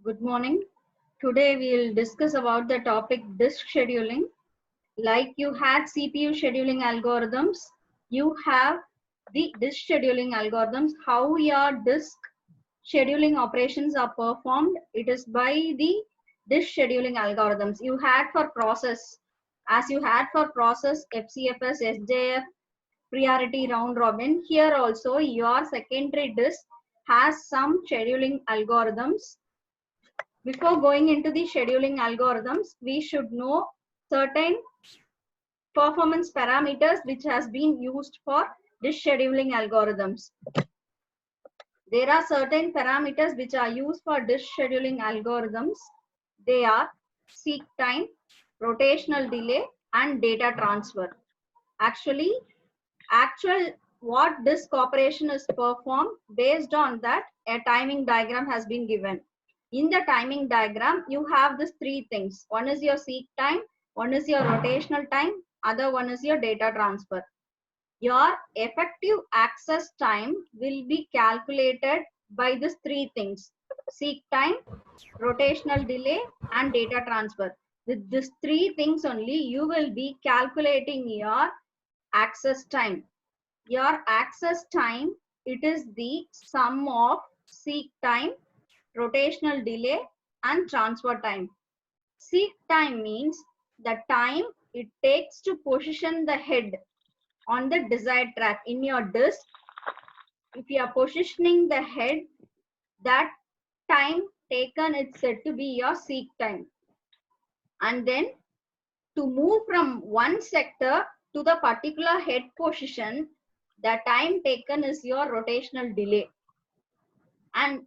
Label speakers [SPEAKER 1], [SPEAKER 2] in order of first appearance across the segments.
[SPEAKER 1] Good morning. Today we'll discuss about the topic disk scheduling. Like you had CPU scheduling algorithms, you have the disk scheduling algorithms. How your disk scheduling operations are performed, it is by the disk scheduling algorithms. You had for process, as you had for process FCFS, SJF, priority round robin. Here also your secondary disk has some scheduling algorithms. Before going into the scheduling algorithms, we should know certain performance parameters which has been used for this scheduling algorithms. There are certain parameters which are used for this scheduling algorithms. They are seek time, rotational delay, and data transfer. Actually, what disk operation is performed, based on that a timing diagram has been given. In the timing diagram, you have these three things. One is your seek time, one is your rotational time, other one is your data transfer. Your effective access time will be calculated by these three things: seek time, rotational delay, and data transfer. With these three things only, you will be calculating your access time. Your access time, it is the sum of seek time, rotational delay, and transfer time. Seek time means the time it takes to position the head on the desired track. In your disk, if you are positioning the head, that time taken is said to be your seek time. And then to move from one sector to the particular head position, the time taken is your rotational delay. And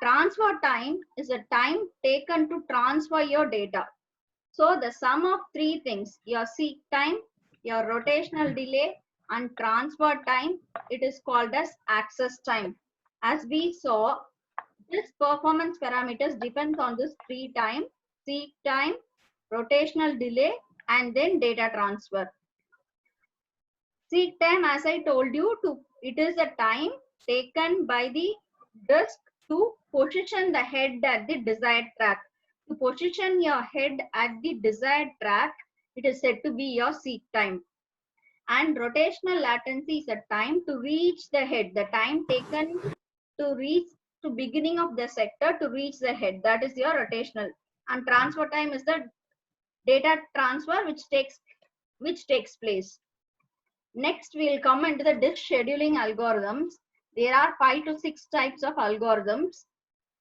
[SPEAKER 1] transfer time is a time taken to transfer your data. So the sum of three things, your seek time, your rotational delay, and transfer time, it is called as access time. As we saw, this performance parameters depends on this three time, seek time, rotational delay, and then data transfer. Seek time, as I told you, it is a time taken by the disk to position the head at the desired track. To position your head at the desired track, it is said to be your seek time. And rotational latency is a time to reach the head, the time taken to reach to beginning of the sector to reach the head, that is your rotational. And transfer time is the data transfer which takes place. Next, we'll come into the disk scheduling algorithms. There are 5 to 6 types of algorithms.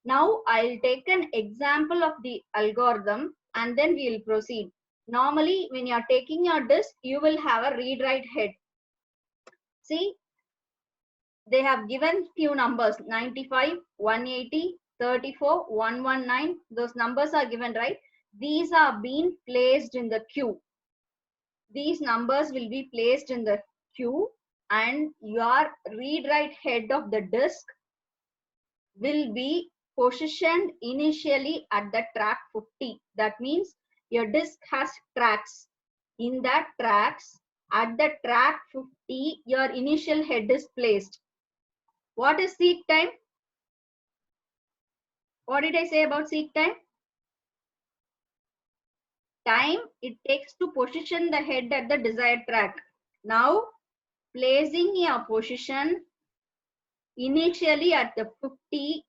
[SPEAKER 1] Now, I'll take an example of the algorithm and then we'll proceed. Normally, when you're taking your disk, you will have a read-write head. See, they have given few numbers, 95, 180, 34, 119. Those numbers are given, right? These are being placed in the queue. These numbers will be placed in the queue and your read-write head of the disk will be positioned initially at the track 50. That means your disk has tracks. In that tracks, at the track 50, your initial head is placed. What is seek time? What did I say about seek time? Time it takes to position the head at the desired track. Now, placing your position initially at the 50,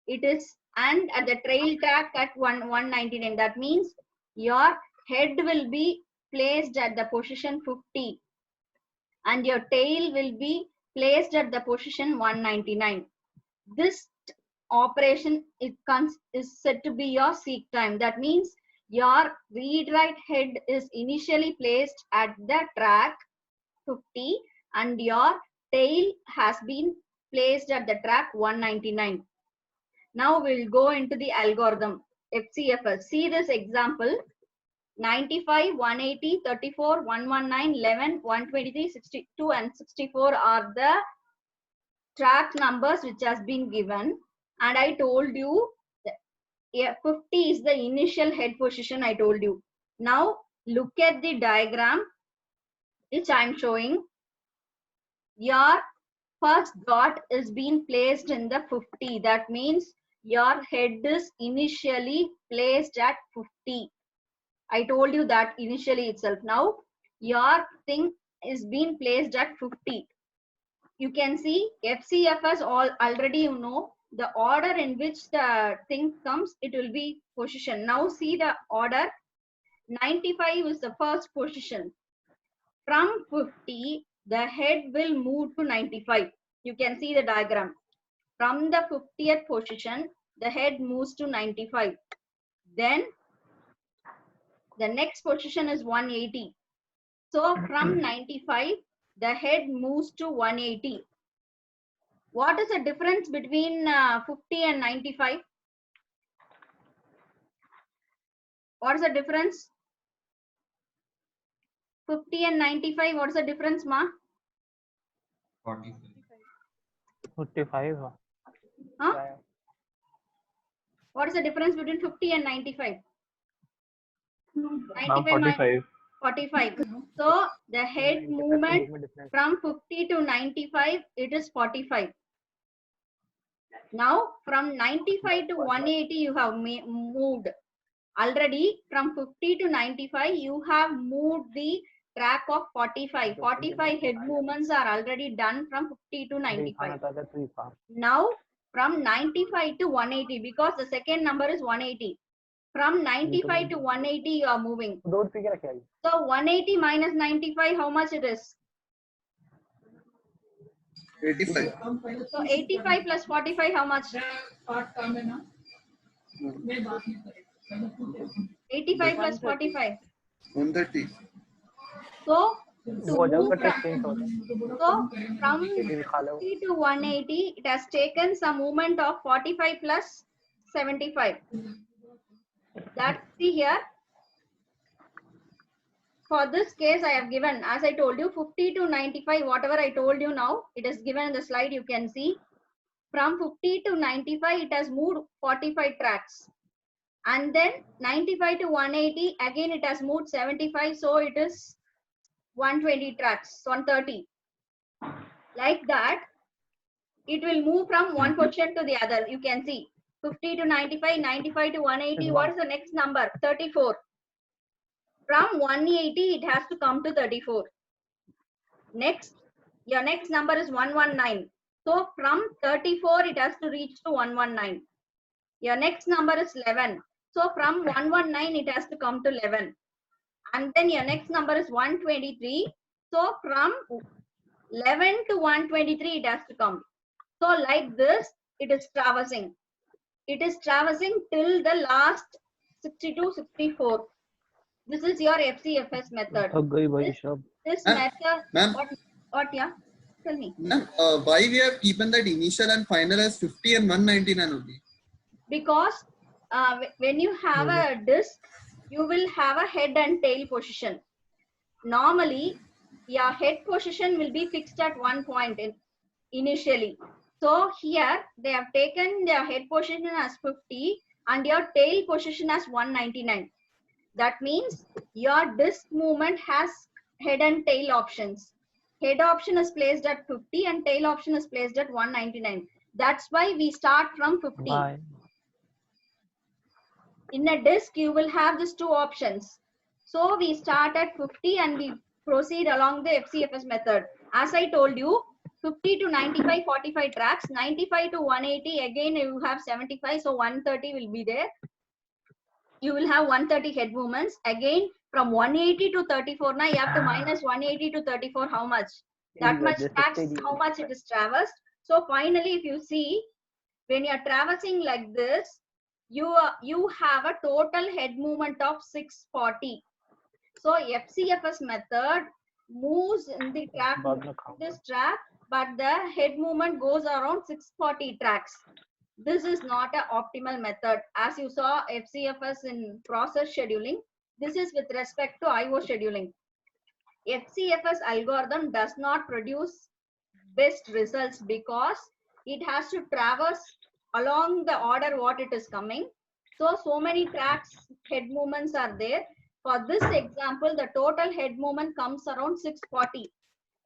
[SPEAKER 1] it is, and at the trail track at 199. That means your head will be placed at the position 50 and your tail will be placed at the position 199. This operation is said to be your seek time. That means your read-write head is initially placed at the track 50 and your tail has been placed at the track 199. Now we'll go into the algorithm FCFS. See this example: 95, 180, 34, 119, 11, 123, 62 and 64 are the track numbers which has been given, and I told you that 50 is the initial head position. I told you. Now look at the diagram which I am showing. Your first dot is being placed in the 50. That means your head is initially placed at 50. I told you that initially itself. Now your thing is being placed at 50. You can see FCFS already, you know, the order in which the thing comes, it will be position. Now see the order. 95 is the first position. From 50, the head will move to 95. You can see the diagram. From the 50th position, the head moves to 95. Then the next position is 180. So from 95, the head moves to 180. What is the difference between 50 and 95? What is the difference? 50 and 95, what is the difference, Ma?
[SPEAKER 2] 45.
[SPEAKER 1] Huh? What is the difference between 50 and 95? 95 minus 45. So the head movement from 50 to 95, it is 45. Now from 95 to 180, you have moved. Already from 50 to 95, you have moved the track of 45. 45 head movements are already done from 50 to 95. Now from 95 to 180, because the second number is 180. From 95 to 180, you are moving. So 180 minus 95, how much it is?
[SPEAKER 3] 85.
[SPEAKER 1] So 85 plus 45, how much? 85 plus 45.
[SPEAKER 3] 130.
[SPEAKER 1] So from 50 to 180, it has taken some movement of 45 plus 75. That see here. For this case, I have given, as I told you, 50 to 95, whatever I told you now, it is given in the slide, you can see. From 50 to 95, it has moved 45 tracks. And then 95 to 180, again it has moved 75, so it is 120 tracks, 130. Like that, it will move from one position to the other. You can see 50 to 95, 95 to 180. What is the next number? 34. From 180, it has to come to 34. Next, your next number is 119. So from 34, it has to reach to 119. Your next number is 11. So from 119, it has to come to 11. And then your next number is 123. So from 11 to 123, it has to come. So like this, it is traversing. It is traversing till the last 62, 64. This is your FCFS method. This method, what, yeah? Tell me.
[SPEAKER 3] Why we have given that initial and final as 50 and 199 only?
[SPEAKER 1] Because when you have a disc, you will have a head and tail position. Normally, your head position will be fixed at one point initially. So here they have taken their head position as 50 and your tail position as 199. That means your disc movement has head and tail options. Head option is placed at 50 and tail option is placed at 199. That's why we start from 50. In a disc, you will have these two options. So we start at 50 and we proceed along the FCFS method. As I told you, 50 to 95, 45 tracks, 95 to 180, again you have 75, so 130 will be there. You will have 130 head movements. Again, from 180 to 34, now you have to minus 180 to 34, how much? That much tracks, how much it is traversed. So finally, if you see, when you are traversing like this, you have a total head movement of 640. So FCFS method moves in the track, this track, but the head movement goes around 640 tracks. This is not an optimal method. As you saw FCFS in process scheduling, this is with respect to IO scheduling. FCFS algorithm does not produce best results because it has to traverse along the order what it is coming. So many tracks, head movements are there. For this example, the total head movement comes around 640.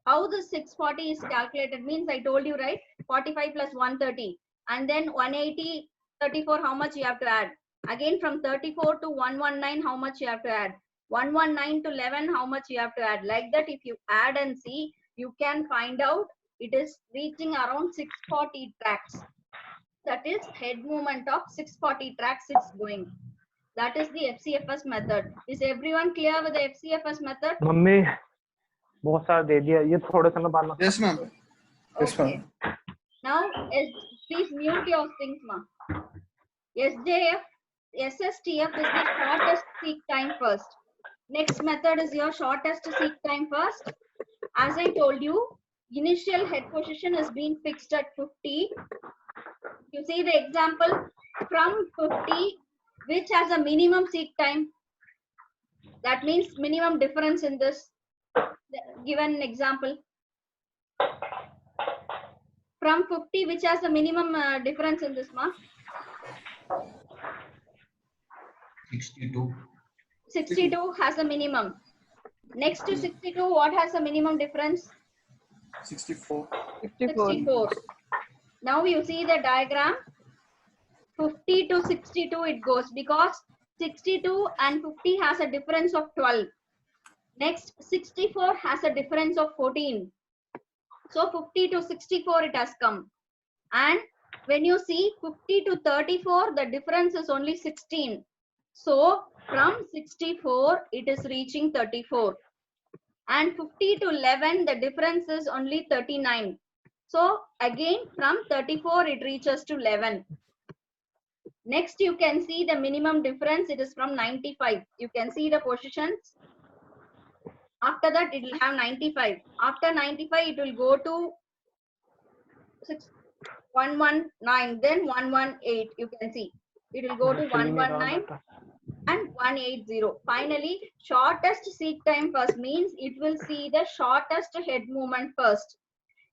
[SPEAKER 1] How the 640 is calculated means I told you, right? 45 plus 130 and then 180 34, how much you have to add? Again from 34 to 119, how much you have to add? 119 to 11, how much you have to add? Like that, if you add and see, you can find out it is reaching around 640 tracks. That is head movement of 640 tracks it's going. That is the FCFS method. Is everyone clear with the FCFS method?
[SPEAKER 2] Mummy बहुत सारा दे दिया ये थोड़ा सा ना बांधना
[SPEAKER 3] Yes, ma'am. Yes,
[SPEAKER 1] Okay.
[SPEAKER 3] ma'am.
[SPEAKER 1] Now, please mute your things, ma. SJF, SSTF is the shortest seek time first. Next method is your shortest seek time first. As I told you, initial head position has been fixed at 50. You see the example from 50, which has a minimum seek time. That means minimum difference in this given example. From 50, which has the minimum difference in this mark?
[SPEAKER 4] 62.
[SPEAKER 1] 62 has a minimum. Next to 62, what has the minimum difference?
[SPEAKER 3] 64.
[SPEAKER 1] 64. Now you see the diagram. 50 to 62 it goes because 62 and 50 has a difference of 12. Next, 64 has a difference of 14. So 50 to 64 it has come. And when you see 50 to 34, the difference is only 16. So from 64, it is reaching 34. And 50 to 11, the difference is only 39. So again, from 34, it reaches to 11. Next, you can see the minimum difference. It is from 95. You can see the positions. After that, it will have 95. After 95, it will go to 119, then 118. You can see it will go to 119 and 180. Finally, shortest seek time first means it will see the shortest head movement first.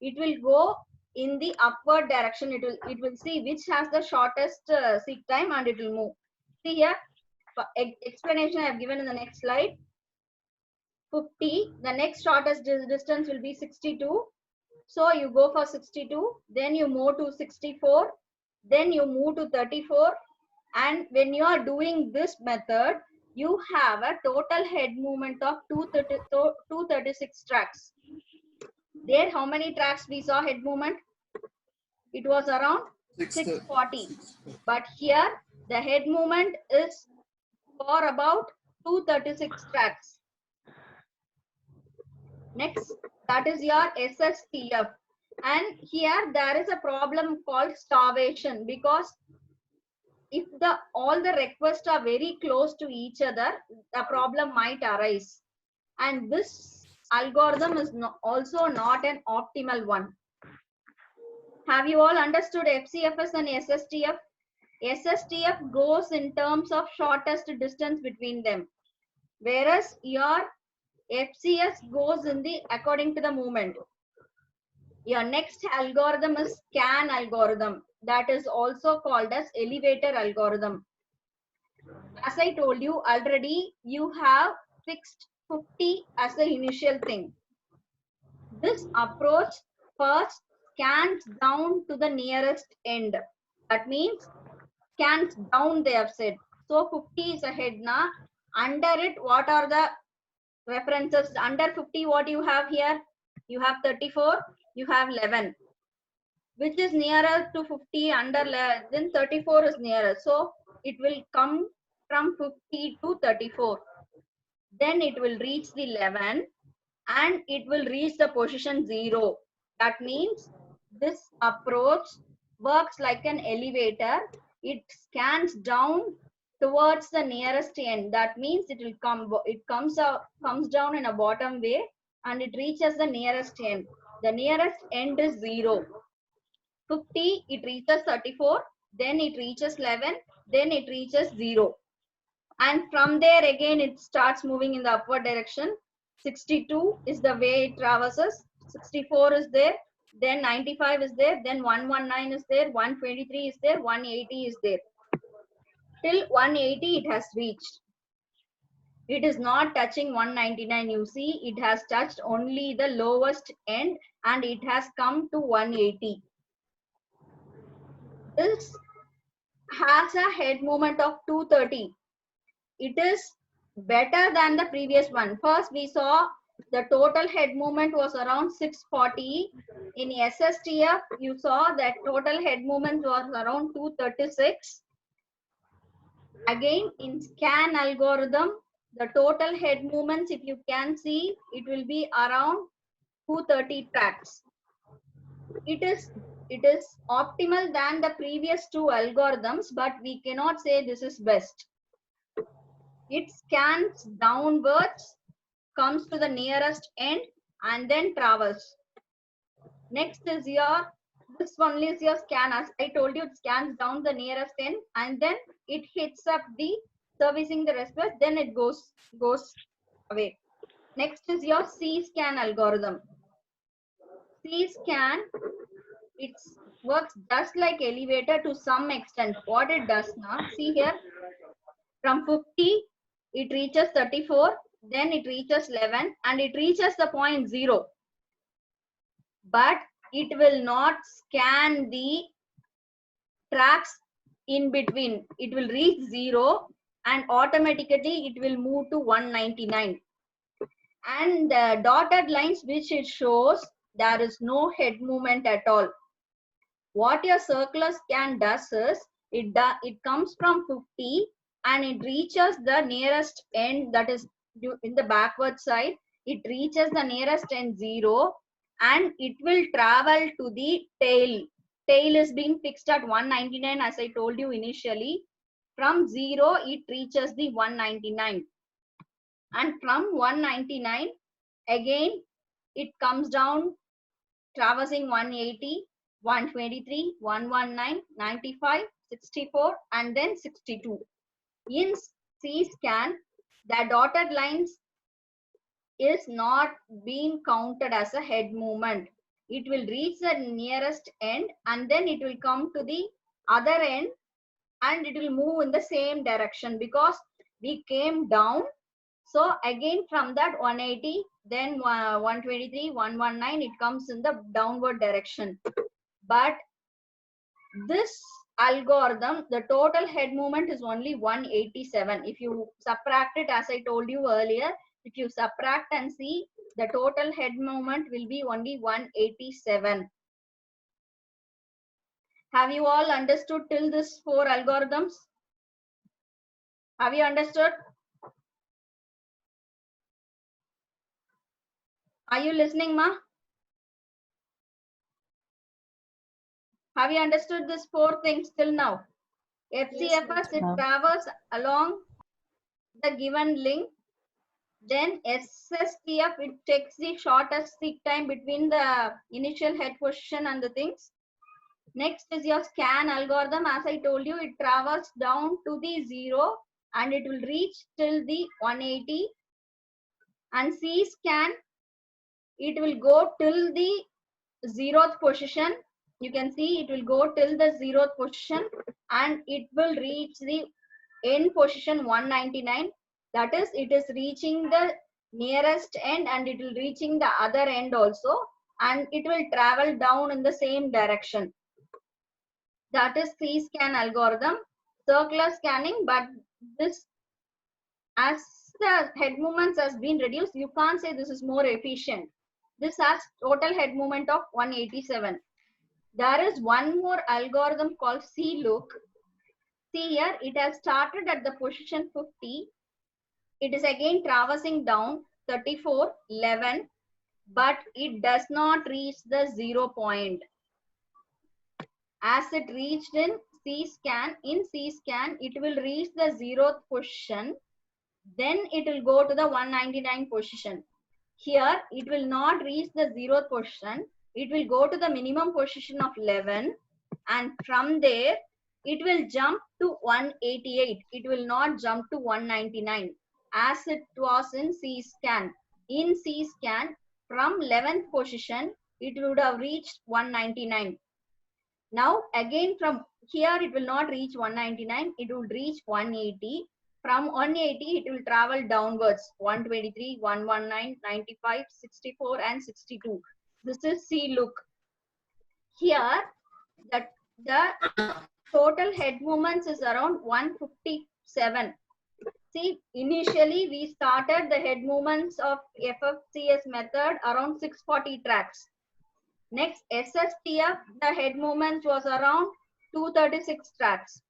[SPEAKER 1] It will go in the upward direction. It will see which has the shortest seek time and it will move. See here, explanation I have given in the next slide. 50, the next shortest distance will be 62. So you go for 62, then you move to 64, then you move to 34. And when you are doing this method, you have a total head movement of 236 tracks. There, how many tracks we saw head movement? It was around 640. But here, the head movement is for about 236 tracks. Next, that is your SSTF. And here there is a problem called starvation, because if all the requests are very close to each other, the problem might arise. And this algorithm is also not an optimal one. Have you all understood FCFS and SSTF? SSTF goes in terms of shortest distance between them, whereas your FCS goes in the according to the movement. Your next algorithm is scan algorithm, that is also called as elevator algorithm. As I told you already, you have fixed 50 as the initial thing. This approach first scans down to the nearest end. That means scans down, they have said. So 50 is ahead now. Under it, what are the references? Under 50, what you have here? You have 34, you have 11. Which is nearer to 50? Under then 34 is nearer. So it will come from 50 to 34. Then it will reach the 11 and it will reach the position 0. That means this approach works like an elevator. It scans down towards the nearest end. That means it comes down in a bottom way and it reaches the nearest end. The nearest end is 0. 50, it reaches 34, then it reaches 11, then it reaches 0. And from there again it starts moving in the upward direction. 62 is the way it traverses. 64 is there, then 95 is there, then 119 is there, 123 is there, 180 is there. Till 180 it has reached. It is not touching 199. You see, it has touched only the lowest end and it has come to 180. This has a head movement of 230. It is better than the previous one. First, we saw the total head movement was around 640. In SSTF, you saw that total head movement was around 236. Again, in scan algorithm, the total head movements, if you can see, it will be around 230 tracks. It is optimal than the previous two algorithms, but we cannot say this is best. It scans downwards, comes to the nearest end, and then travels. Next is this one is your scan. As I told you, it scans down the nearest end, and then it hits up the servicing the request, then it goes away. Next is your C-scan algorithm. C-scan, it works just like elevator to some extent. What it does now, see here, from 50, it reaches 34, then it reaches 11, and it reaches the point 0. But it will not scan the tracks in between. It will reach 0 and automatically it will move to 199. And the dotted lines which it shows, there is no head movement at all. What your circular scan does is, it comes from 50 and it reaches the nearest end, that is in the backward side. It reaches the nearest end 0 and it will travel to the tail. Tail is being fixed at 199 as I told you initially. From 0, it reaches the 199. And from 199, again, it comes down traversing 180, 123, 119, 95, 64, and then 62. In C-scan, the dotted lines is not being counted as a head movement. It will reach the nearest end and then it will come to the other end and it will move in the same direction because we came down. So again from that 180, then 123, 119, it comes in the downward direction. But this algorithm, the total head movement is only 187. If you subtract it, as I told you earlier, if you subtract and see, the total head movement will be only 187. Have you all understood till this 4 algorithms? Have you understood? Are you listening, Ma? Have you understood these 4 things till now? FCFS, it travels along the given link. Then SSTF, it takes the shortest seek time between the initial head position and the things. Next is your scan algorithm. As I told you, it travels down to the 0 and it will reach till the 180. And C-scan, it will go till the 0th position. You can see it will go till the 0th position and it will reach the end position 199. That is, it is reaching the nearest end and it will reaching the other end also, and it will travel down in the same direction. That is C-scan algorithm. Circular scanning, but this, as the head movements has been reduced, you can't say this is more efficient. This has total head movement of 187. There is one more algorithm called C-look. See here, it has started at the position 50. It is again traversing down 34, 11, but it does not reach the 0 point. As it reached in C-scan, it will reach the 0th position. Then it will go to the 199 position. Here, it will not reach the 0th position. It will go to the minimum position of 11. And from there, it will jump to 188. It will not jump to 199 as it was in C-scan. In C-scan, from 11th position, it would have reached 199. Now, again from here, it will not reach 199. It will reach 180. From 180, it will travel downwards, 123, 119, 95, 64, and 62. This is C-look. Here, the total head movements is around 157. See, initially we started the head movements of FFCS method around 640 tracks. Next, SSTF, the head movements was around 236 tracks.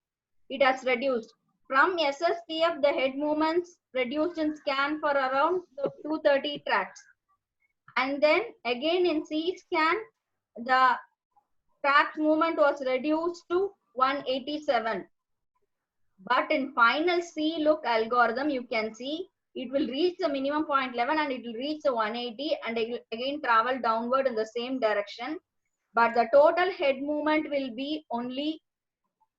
[SPEAKER 1] It has reduced. From SSTF, the head movements reduced in scan for around 230 tracks. And then again in C-scan, the track movement was reduced to 187. But in final C-look algorithm, you can see it will reach the minimum 0.11 and it will reach the 180 and it will again travel downward in the same direction. But the total head movement will be only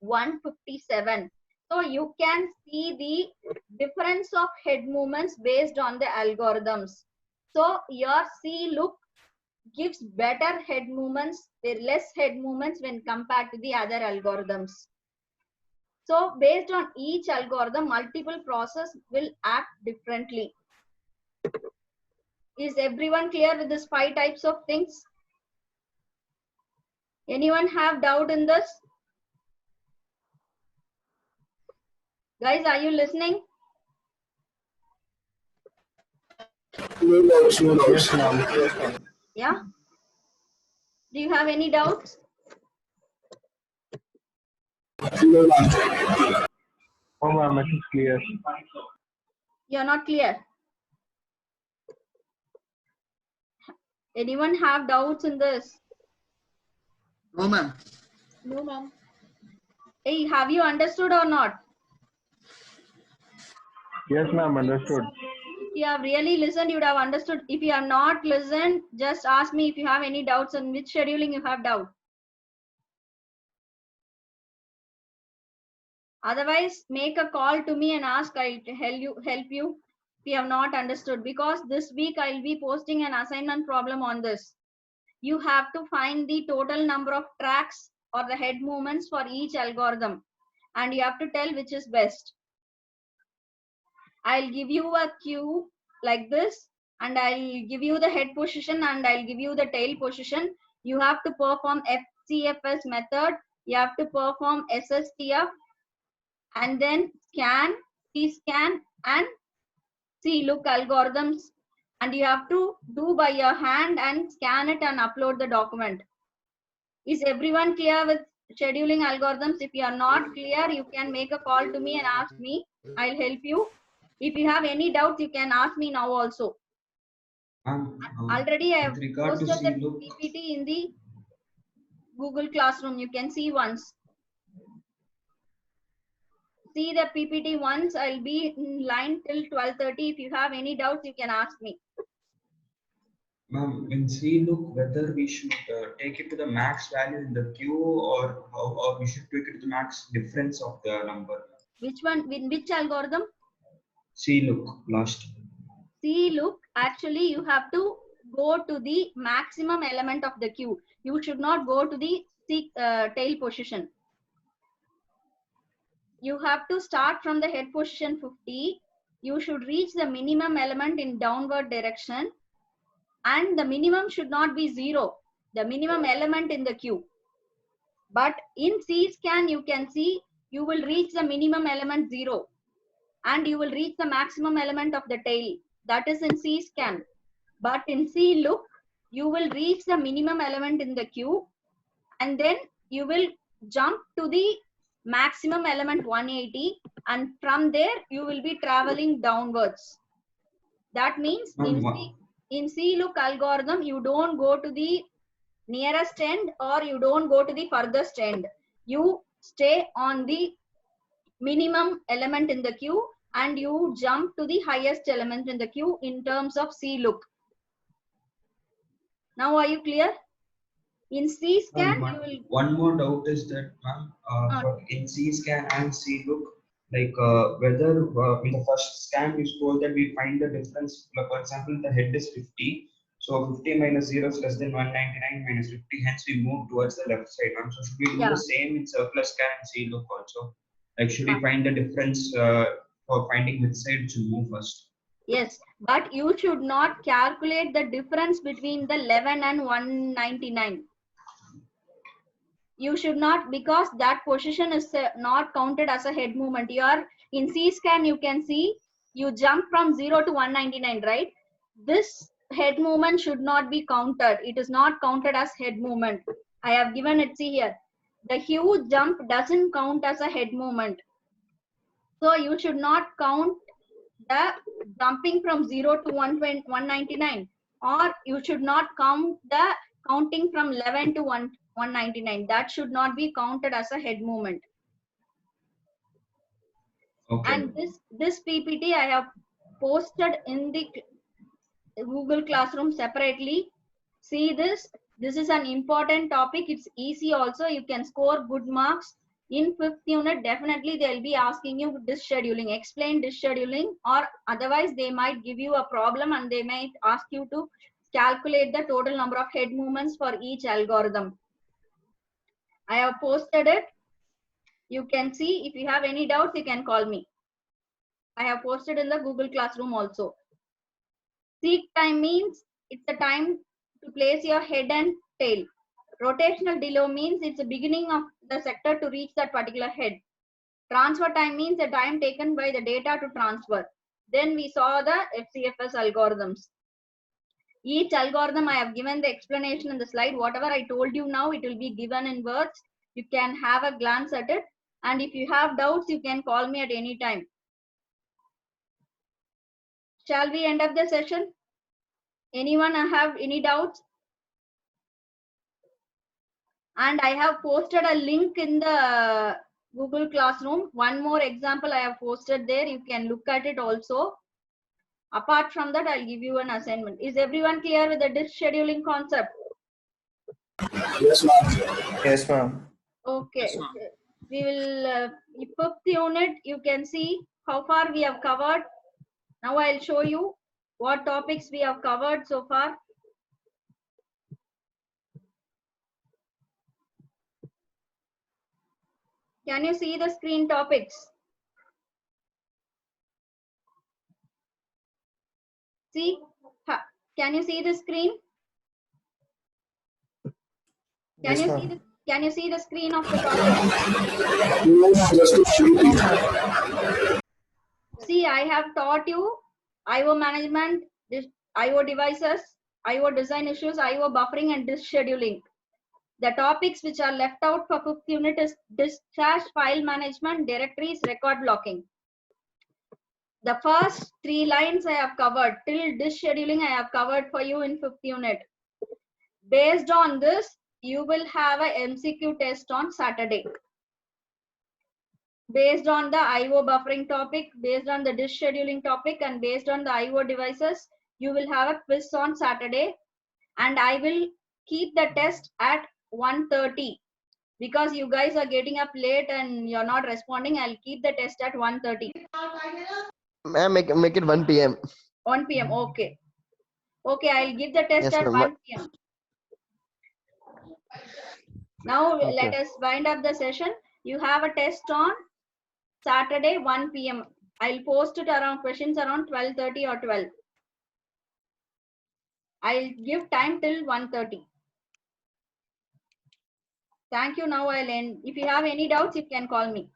[SPEAKER 1] 157. So you can see the difference of head movements based on the algorithms. So your C-look gives better head movements, with less head movements when compared to the other algorithms. So based on each algorithm, multiple process will act differently. Is everyone clear with these 5 types of things? Anyone have doubt in this? Guys, are you listening?
[SPEAKER 2] Yes, ma'am.
[SPEAKER 1] Yeah? Do you have any doubts?
[SPEAKER 2] Oh, ma'am, it is clear.
[SPEAKER 1] You're not clear. Anyone have doubts in this?
[SPEAKER 3] No, ma'am.
[SPEAKER 1] No, ma'am. Hey, have you understood or not?
[SPEAKER 2] Yes, ma'am, understood.
[SPEAKER 1] If you have really listened, you would have understood. If you have not listened, just ask me if you have any doubts on which scheduling you have doubt. Otherwise, make a call to me and ask. I'll help you if you have not understood. Because this week I'll be posting an assignment problem on this. You have to find the total number of tracks or the head movements for each algorithm, and you have to tell which is best. I'll give you a cue like this, and I'll give you the head position and I'll give you the tail position. You have to perform FCFS method. You have to perform SSTF and then scan, C-scan and C-look algorithms. And you have to do by your hand and scan it and upload the document. Is everyone clear with scheduling algorithms? If you are not clear, you can make a call to me and ask me. I'll help you. If you have any doubts, you can ask me now also. Already I have
[SPEAKER 4] with regard to
[SPEAKER 1] posted the
[SPEAKER 4] C-look,
[SPEAKER 1] PPT in the Google Classroom. You can see once. See the PPT once. I'll be in line till 12:30. If you have any doubts, you can ask me.
[SPEAKER 4] ma'am, in C-look, whether we should take it to the max value in the queue or we should take it to the max difference of the number.
[SPEAKER 1] Which one? In which algorithm?
[SPEAKER 4] C-look last.
[SPEAKER 1] C-look, actually you have to go to the maximum element of the queue. You should not go to the tail position. You have to start from the head position 50. You should reach the minimum element in downward direction, and the minimum should not be 0, the minimum element in the queue. But in C-scan, you can see you will reach the minimum element 0 and you will reach the maximum element of the tail. That is in C-scan. But in C-look, you will reach the minimum element in the queue and then you will jump to the maximum element 180, and from there you will be traveling downwards. That means in C-look algorithm, you don't go to the nearest end or you don't go to the furthest end. You stay on the minimum element in the queue and you jump to the highest element in the queue in terms of C-look. Now are you clear? In C-scan, you will...
[SPEAKER 4] One more doubt is that, ma'am, in C-scan and C-look, like whether in the first scan you told that we find the difference, like for example, the head is 50. So 50 minus 0 is less than 199 minus 50, hence we move towards the left side. So should we do the same in surplus scan and C-look also? Like should we find the difference for finding which side should move first?
[SPEAKER 1] Yes, but you should not calculate the difference between the 11 and 199. You should not, because that position is not counted as a head movement. You are in C scan, you can see you jump from 0 to 199, right? This head movement should not be counted. It is not counted as head movement. I have given it, see here. The huge jump doesn't count as a head movement. So you should not count the jumping from 0 to 199, or you should not count the counting from 11 to 199. That should not be counted as a head movement.
[SPEAKER 4] Okay.
[SPEAKER 1] And this PPT I have posted in the Google Classroom separately. See this. This is an important topic. It's easy also. You can score good marks. In 5th unit, definitely they'll be asking you disk scheduling. Explain disk scheduling, or otherwise they might give you a problem and they might ask you to calculate the total number of head movements for each algorithm. I have posted it. You can see. If you have any doubts, you can call me. I have posted in the Google Classroom also. Seek time means it's the time to place your head and tail. Rotational delay means it's the beginning of the sector to reach that particular head. Transfer time means the time taken by the data to transfer. Then we saw the FCFS algorithms. Each algorithm I have given the explanation in the slide. Whatever I told you now, it will be given in words. You can have a glance at it. And if you have doubts, you can call me at any time. Shall we end up the session? Anyone have any doubts? And I have posted a link in the Google Classroom. One more example I have posted there. You can look at it also. Apart from that, I'll give you an assignment. Is everyone clear with the disk scheduling concept?
[SPEAKER 5] Yes, ma'am. Yes, ma'am.
[SPEAKER 1] Okay. We will, 5th unit, you can see how far we have covered. Now I'll show you what topics we have covered so far. Can you see the screen topics? See, can you see the screen? Can you see the screen of the topic? See, I have taught you IO management, IO devices, IO design issues, IO buffering, and disk scheduling. The topics which are left out for 5th unit is discharge, file management, directories, record blocking. The first 3 lines I have covered. Till disk scheduling I have covered for you in 5th unit. Based on this, you will have a MCQ test on Saturday. Based on the IO buffering topic, based on the disk scheduling topic, and based on the IO devices, you will have a quiz on Saturday. And I will keep the test at 1:30. Because you guys are getting up late and you're not responding, I'll keep the test at 1:30.
[SPEAKER 5] Ma'am, make it 1 p.m.
[SPEAKER 1] 1 p.m. Okay. Okay, I'll give the test
[SPEAKER 5] Yes,
[SPEAKER 1] at
[SPEAKER 5] ma'am.
[SPEAKER 1] 1 p.m. Now
[SPEAKER 5] Okay.
[SPEAKER 1] let us wind up the session. You have a test on Saturday 1 p.m. I'll post it around questions around 12:30 or 12. I'll give time till 1:30. Thank you. Now I'll end. If you have any doubts, you can call me.